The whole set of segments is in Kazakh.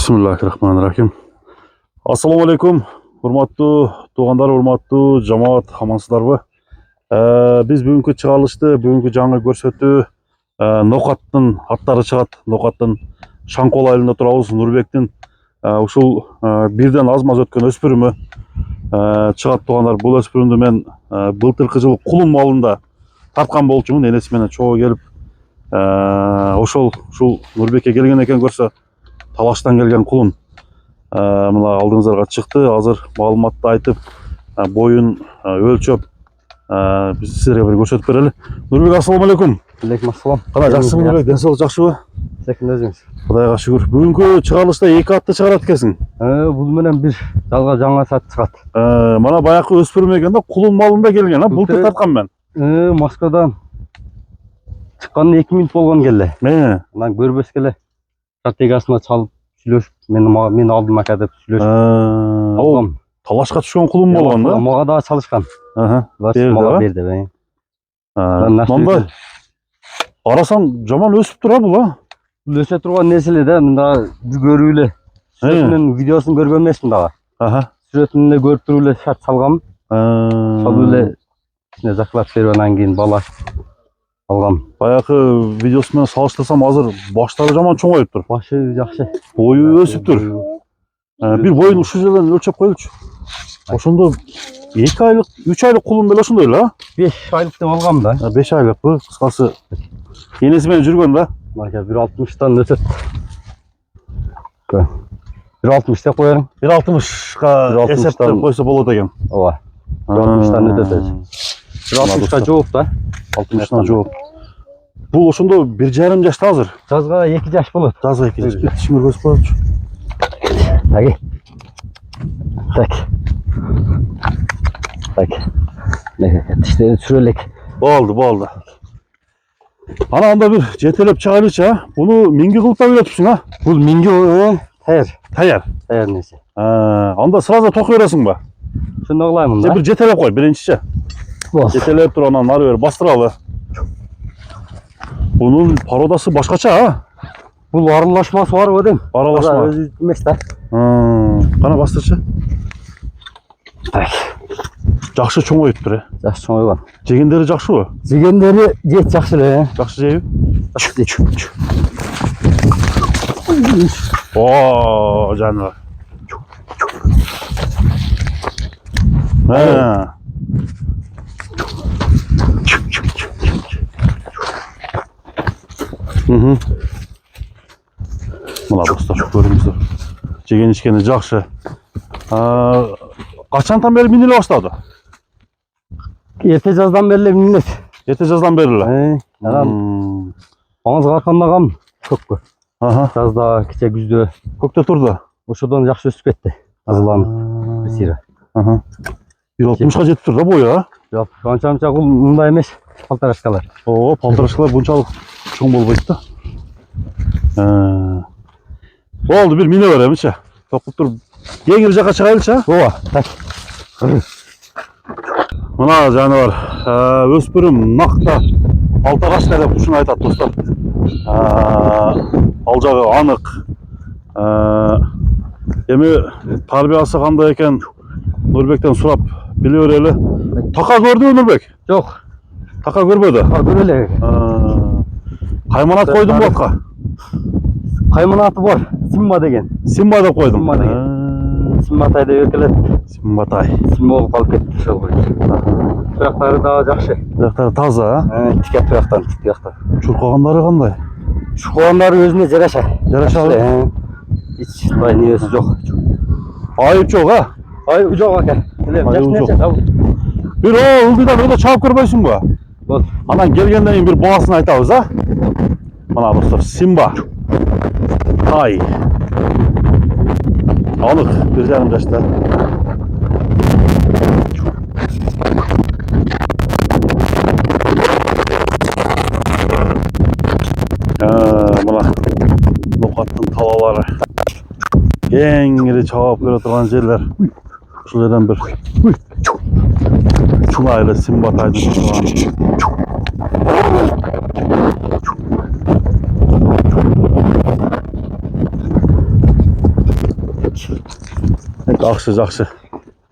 Bismillahirrahmanirrahim. Assalamu alaikum. Hurmatlı tuğanдар, hurmatlı cemaat, amansızlarбы? Biz bugünkü çıkarılışты, bugünkü жаңы көрсөтүү Noqаттын аттары чыгат. Noqаттын Шаңкол айылында турабыз. Нурбектин ушул бирден аз-маз өткөн өспүрүмү чыгат туғандар. Бул өспүрүмдү мен былтыркы жылы Кулун малында тарткан болчумун. Энеси менен чогуу келип ошол ушул Нурбекке келген экен көрсө, Талаштан келген кулун мына алдыңыздарга чыкты. Азыр маалыматты айтып, боюн өлчөп биз силерге бир көрсөтүп берели. Нурбек, ассаламу алейкум. Алейкум ассалам. Кана жакшысыңбы Нурбек? Ден соолук жакшыбы? Секин өзүңүз. Кудайга шүгүр. Бүгүнкү чыгарылышта 2 атты чыгарат экенсиң. Бул менен бир жалга жаңа сат чыгат. Мана баягы өспүрүм экен да, Кулун малында келген, былтыр тарткан мен. Москвадан чыкканына 2 минут болгон келе. Анан көрбөскө эле стратегиясына чалып сүйлөшүп, мен алдым ака деп сүйлөшүп алгам. Талашка түшкөн кулун болгон да? Мага да чалышкан. Мага берди. Мындай арасаң жаман өсүп тура бул, Бул өсө турган нерсе да, мында бир көрүп эле. Сүрөтүнүн видеосун көргөн эмесмин дагы. Сүрөтүн эле көрүп туруп эле шарт салгам. Сол эле заклад берип анан кийин бала алгам. Баягы видеосу менен салыштырсам, азыр баштары жаман чоңоюп тур. Башы жакшы. Бою өсүп тур. Бир боюн ушул жерден өлчөп коелучу. Ошондо 2 айлык, 3 айлык кулун беле ошондой эле, 5 айлык деп алгам да. 5 айлыкпы, кыскасы энеси менен жүргөн да. Мага 1.60-тан өтөт. 1.60 деп коерим. 1.60га эсептеп койсо болот экен. Ооба. 1.60-тан өтөт. 1.60га жооп да. 60-тан жооп. Бул ошондо 1,5 жашта азыр. Жазга 2 жаш болот. Жазга 2 жаш. Тишиңер көзүп коелучу. Таги. Так. Тиштери сүрөлек. Болду. Ана анда бир жетелеп чыгайлычы, Буну минги кылып та үйрөтүпсүң, Бул минги Таяр нерсе. Анда сразу токой бересиң ба? Ошондо кылаймын да. Бир жетелеп кой, биринчичи. Жетелеп туруп анан нары бери бастыралы. Бунун породасы башкача, Бул аралашмасы барбы дейм. Аралашма. Өзү эмес да. Кана бастырчы. Так. Жакшы чоңоюп тур, Жакшы чоңойгон. Жегендери жакшыбы? Жегендери жейт жакшы эле. Жакшы жейби? О, жаныбар. Мына достор, көрүңүздөр. Жеген ичкени жакшы. Качантан бери миниле баштады? Эрте жаздан бери эле минет. Эрте жаздан бери эле. Анан аңызга каркандагам көккө. Жазда, киче күздө көктө турду. Ошодон жакшы өсүп кетти. Азыланып, бисире. 1.60га жетип тур да бою, Жок, анча бул мындай эмес. Полторашкалар. Полторашкалар бунчалык чоң болбойт да. Болду, бир мине беремичи. Токуп туруп, кийинки жака чыгайлычы, Ооба, так. Мына жаныбар, өспүрүм накта полторашка деп ушуну айтат достор. Ал жагы анык. Эми тарбиясы кандай экен Нурбектен сурап биле берели. Така көрдүбү Нурбек? Жок. Така көрбөдү? Көрө эле. Кайманат койдум бу атка? Кайманаты бар. Симба деген. Симба деп койдум. Симба деген. Симбатай деп экелет. Симбатай. Симба болуп калып кетти ошол койду. Туяктары дагы жакшы. Туяктары таза, Тике туяктан, туяктар. Чуркагандары кандай? Чуркагандары өзүнө жараша. Жарашабы? Эч нерсе жок. Айып жок, Айып жок ака. Жакшы нерсе табыл. Бир ылдыйдан өтө чалып көрбөйсүңбү? Болду. Анан келгенден кийин бир баасын айтабыз, Мына достор, Симба. Ай. Анык, 1,5 жашта. Мына Noqаттын талалары. Кеңири чабап көрө турган жерлер. Ушул жерден бир чуңайлы Симбатайдын турган. Жақсы, жақсы.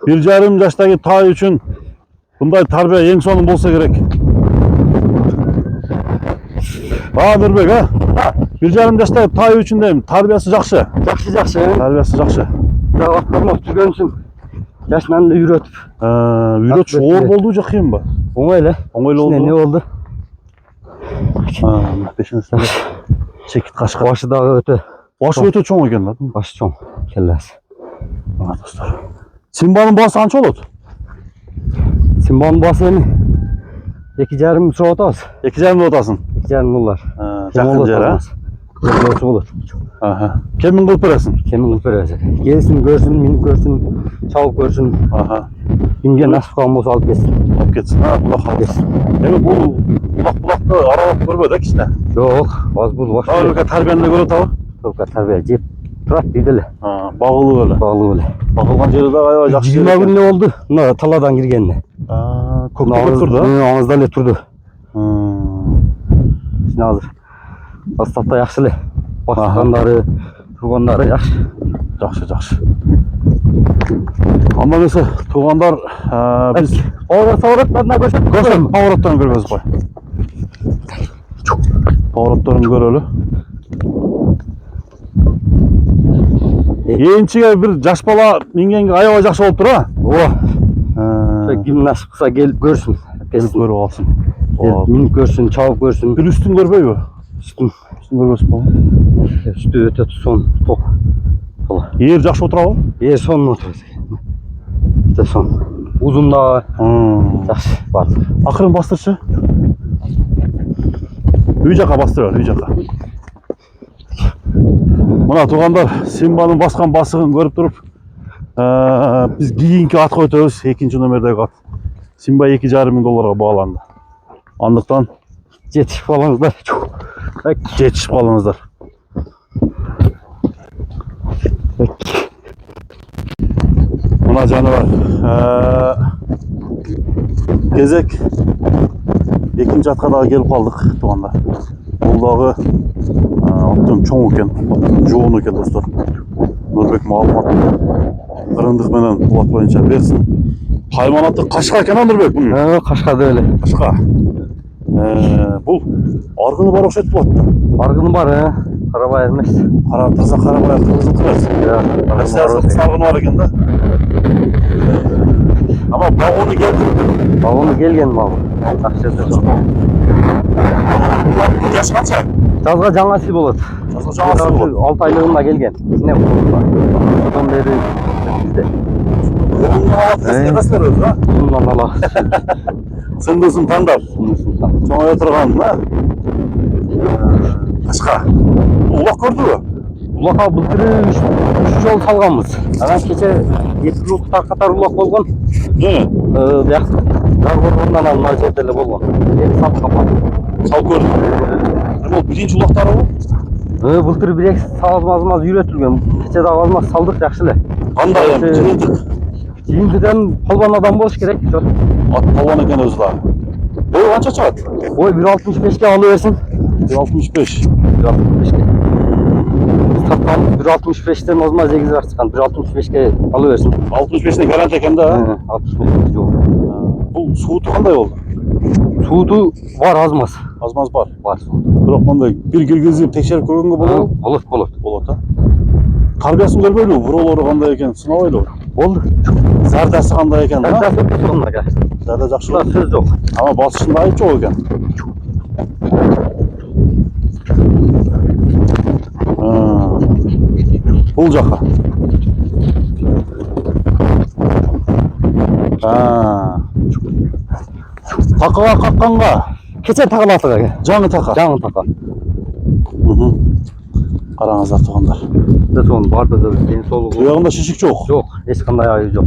1,5 жаштагы тай үчүн bunday tarbiya eng so'nggi bo'lsa kerak. Nurбек, ha? 1,5 жаштагы тай үчүн дейм, тарбиясы жакшы. Жақсы. Тарбиясы жакшы. Дағаттармақ жүрген үшін жашынан да үйретіп. Үйретші оор болду же кыйын ба? Оңайлы. Оңайлы İçine ne oldu. oldu? Peşinizde çekit kaşka. Başı dağı öte. Başı öte çoğun eken lan. Başı çoğun. Kellesi. Dostlar. Simbanın bası ança olur? Simbanın bası emi. 2,5 sıra otağız. 2,5 otasın. 2,5 dolar. Жақын жер, ha? Yok olur. Aha. Kemin kılıp veresin? Kemin kılıp veresin. Gelsin görsün, minip görsün, çabuk görsün. Aha. Kimge nasip kalan bolsa alıp geçsin. Alıp geçsin, ha? Kulak alıp geçsin. Evet, bu kulakta aralap görmedik işte. Yok, az bul boş. Öyle terbiyeni göre tabi. Çok terbiye cep. Turat deydiler. Bağlı öyle. Bağlı öyle. Bağılgan jeri de ayva jakşı. 20 gün ne oldu? Ne taladan girgenine. Kökte turdu. Ağızda le turdu. Şimdi hazır. Asfaltta yaxşılı. Başkanları, turganları yaxşı. Жақсы. Анда несі, туғандар, біз... Павроттарына көрсетіп көрсем, павроттарын көргізіп қой. Павроттарын көрелі. Еншіге бір жаш бала мингенге аябай жақсы болып тұр, а? Кім насып қылса келіп көрсін. Келіп көріп алсын. Миніп көрсін, чауып көрсін. Bir üstün görmey mi? Üstün görmezsin bana. Üstü öte son, tok. Yer жақсы отыра ғой? Yer son отырады. İşte son. Uzun da жақсы бар. Ақырын бастыршы. Үй жаққа бастырар, үй жаққа. Мына туғандар, Симбаның басқан басығын көріп тұрып, біз кейінгі ат қойтабыз, 2-ші номердегі ат. Симба 2,5 мың долларға бағаланды. Андықтан жетішіп қалыңыздар. Жетішіп қалыңыздар. Мына жануар кезек екінші атқа дағы келіп қалдық туғанда. Ол дағы аттың чоң екен, жоғын екен достар. Нұрбек мағлұмат қырындық менен бұл ат бойынша берсін. Қайман аты қашқа екен, Нұрбек бұның? Қашқа да өлі. Қашқа. Бұл арғыны бар оқшайды бұл атта. Арғыны бар, қарабай емес. Таза қарабай қырғызын қырғыз. Россиясының арғыны бар екен да. Ama bağını geldi. Bağını gelgen bağlı. Yaş kaç ay? Жазға жаңасы болады. Жазға жаңасы болады. 6 айлығында келген. Ne Ondan beri bizde. Sizde kaç lira ödü ha? Bundan Allah. Sındısın tandar. Sonra yatırgan ha? Kaçka? Ulak gördü mü? Улаққа былтыры 3 жол салғанбыз. Ана кеше 2 жыл қатар улақ болған. Бияқ Жарғорғаннан мына жерде эле болгон. Эми салып калган. Салып көрдүм. Бул биринчи улактары го? Былтыр бирек сабазмаз үйрөтүлгөн. Кече дагы азмаз салдык жакшы эле. Кандай эми жыйынтык? Жыйынтыгдан полбан адам болуш керек. Ат полбан экен өзү да. Бой канча чыгат? Бой 1.65 алып берсин. 1.65. 1.65. Sattan 1.65'ten ozma 8 var çıkan 1.65'e alıversin. 65'ne garanti eкен da. 65 yok. Bu suutu kандай oldu? Suutu var azmaz. Azmaz var. Var. Biroq mындай bir kirgizip tekşерip көргөнгө болобу? Болот. Болот а? Тарбиясын көрбөйлүбү? Буролору кандай экен сынабайлыбы? Болду. Зардасы кандай экен? Зарда жакшы. Söz жок. Ama басышында айып жок экен. Бул жака. Такыга какканга. Кече тагын атыга. Жаңы така. Жаңы така. Караңыздар тугандар. Соны барды да ден соолугу. Туягында шишик жок. Жок, эч кандай айы жок.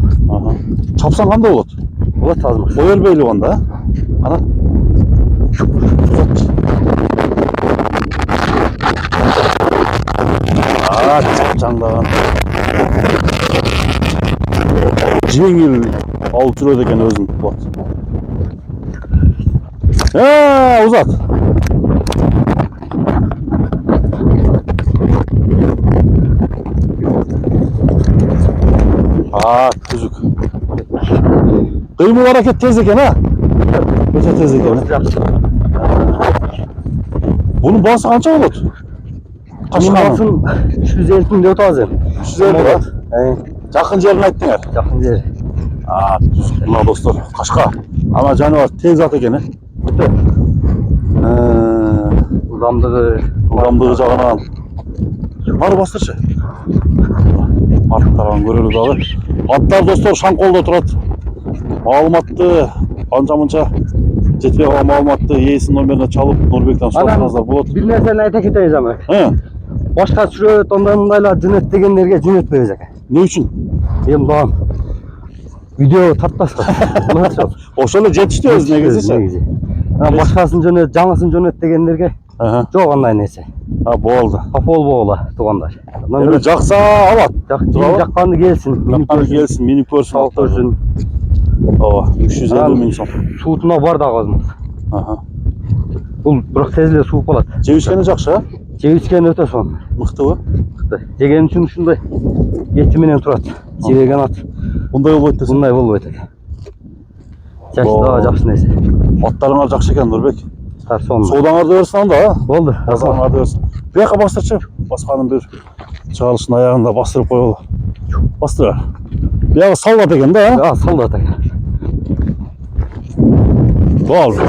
Чапсаң кандай болот? Болот азмы. Ой бербейлип анда, ана. Чапчаңдаган. Жеңил алып жүрөт экен өзүн. Узат. түзүк. Кыймыл аракет тез экен, а? Өтө тез экен. Bunun bağısı kança bolot? Bunun baсын 350 мың деп атабыз эми. 350 ба? Жакын жерин айттыңар. Жакын жери. Түзүк. Мына достор, Кашка. Ана жаныбар тез ат экен, Өтө. Ылдамдыгы жагынан. Бары бастырчы. Арттаран көрөлү дагы. Аттар достор Шаңколдо турат. Маалыматты анча-мынча жетпей калган маалыматты ээсинин номерине чалып Нурбектен сурасаңыздар болот. Бир нерсени айта кетейин ама. Башка сүрөт, мындайлар жөнөт дегендерге жөнөтпөйбүз экен. Не үчүн? Эми багам видео тартпаска. Ошол эле жетиштебиз негизи. Башкасын жөнөт, жаңысын жөнөт дегендерге жок андай нерсе. Болду. Капол болгула туугандар. Эми жакса алат. Жакканы келсин, минип көрсүн. Алып көрсүн. Ооба, 350 миң сом. Суутуна бар да кызмыз. Бул бирок тез эле сууп калат. Жебишкени жакшы, а? Жебишкени өтө сонун. Мыктыбы? Мыкты. Жеген үчүн ушундай эти менен турат. Жебеген ат. Мындай болбойт десең. Мындай болбойт экен. Жакшы нерсе. Аттарыңар жакшы экен, Нурбек. Аттар сонун. Соодаңарды берсин анда, а? Болду. Соодаңарды берсин. Бияка бастырчы. Басканын бир чыгарылыштын аягында бастырып коелу. Бастыр. Бияка солдат экен да, а? Солдат экен. Болду.